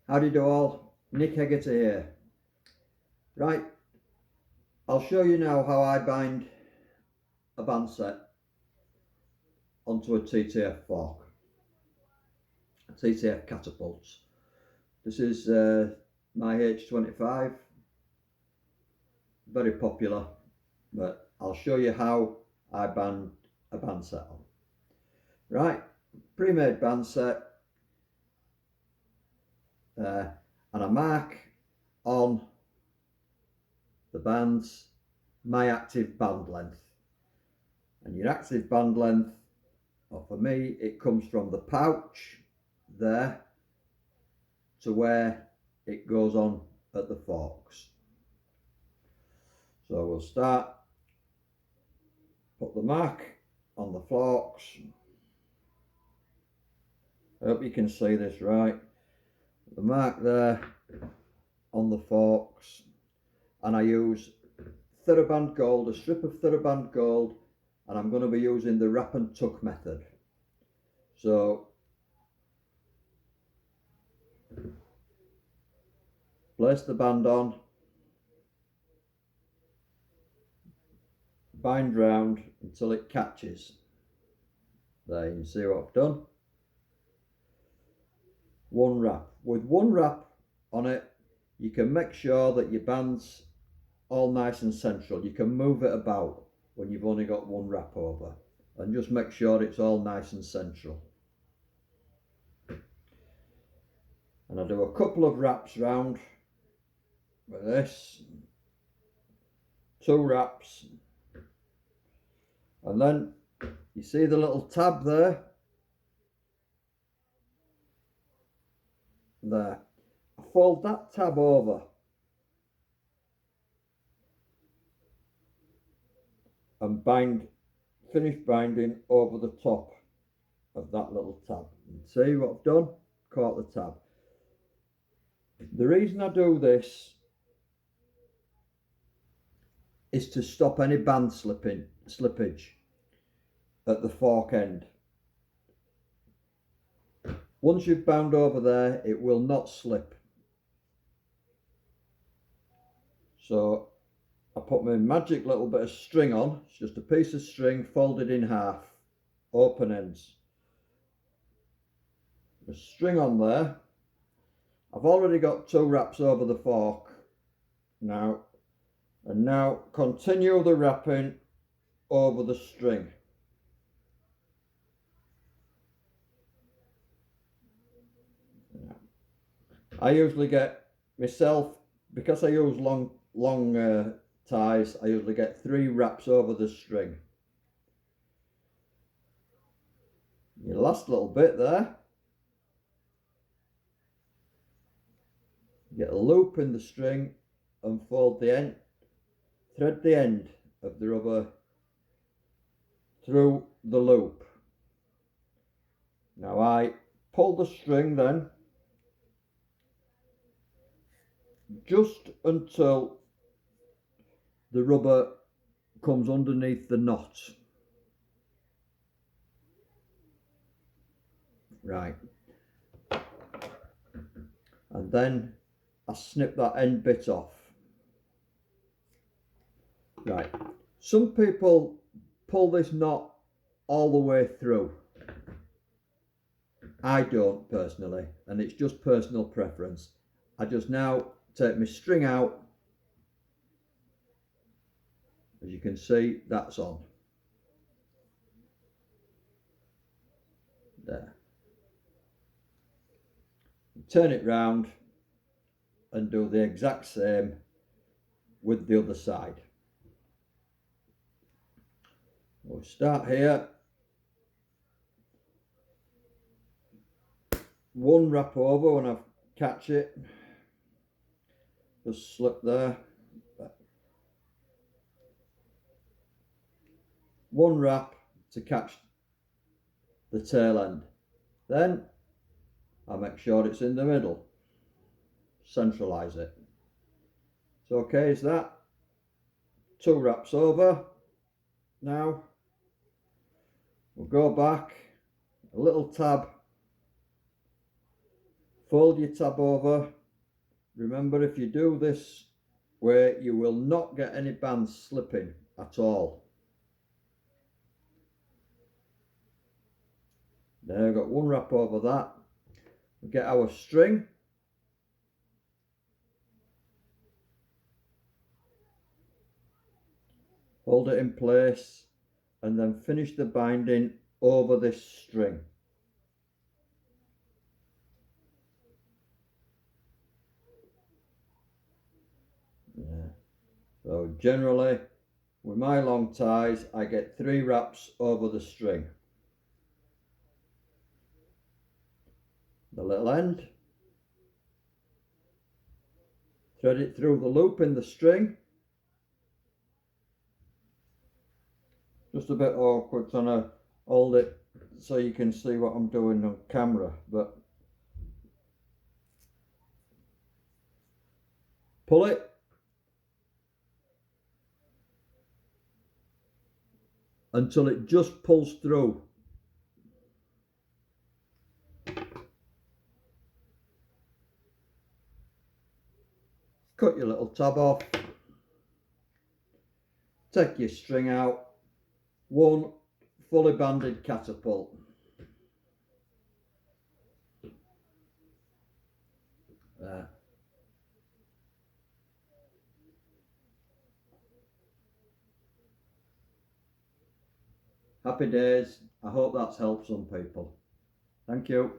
Howdy do all, Nick Hegarty here. Right, I'll show you now how I bind a band set onto a TTF fork, a TTF Catapult. This is my H25, very popular, but I'll show you how I band a band set on. Right, pre-made band set, and I mark on the bands my active band length, and your active band length, or for me, it comes from the pouch there to where it goes on at the forks. So we'll start, put the mark on the forks. I hope you can see this right. The mark there on the forks, and I use TheraBand Gold, a strip of TheraBand Gold, and I'm going to be using the wrap and tuck method. So place the band on, bind round until it catches. There, you can see what I've done. One wrap. With one wrap on it, you can make sure that your band's all nice and central. You can move it about when you've only got one wrap over, and just make sure it's all nice and central. And I do a couple of wraps round with this, 2 wraps, and then you see the little tab there. There, I fold that tab over and finish binding over the top of that little tab. And see what I've done? Caught the tab. The reason I do this is to stop any band slippage at the fork end. Once you've bound over there, it will not slip. So I put my magic little bit of string on. It's just a piece of string folded in half, open ends. The string on there. I've already got 2 wraps over the fork now, and now continue the wrapping over the string. I usually get myself, because I use long ties, I usually get 3 wraps over the string. Your last little bit there, get a loop in the string and fold the end, thread the end of the rubber through the loop. Now I pull the string then just until the rubber comes underneath the knot. Right. And then I snip that end bit off. Right. Some people pull this knot all the way through. I don't personally, and it's just personal preference. I just now take my string out. As you can see, that's on. There. Turn it round and do the exact same with the other side. We'll start here. 1 wrap over when I catch it. Just slip there. 1 wrap to catch the tail end. Then I make sure it's in the middle. Centralise it. It's okay as that. 2 wraps over. Now we'll go back, a little tab, Fold your tab over. Remember, if you do this way, you will not get any bands slipping at all. There, I've got one wrap over that. We get our string. Hold it in place and then finish the binding over this string. Yeah. So generally, with my long ties, I get 3 wraps over the string. The little end. Thread it through the loop in the string. Just a bit awkward trying to hold it so you can see what I'm doing on camera, but pull it until it just pulls through. Cut your little tab off. Take your string out. One fully banded catapult. There. Happy days. I hope that's helped some people. Thank you.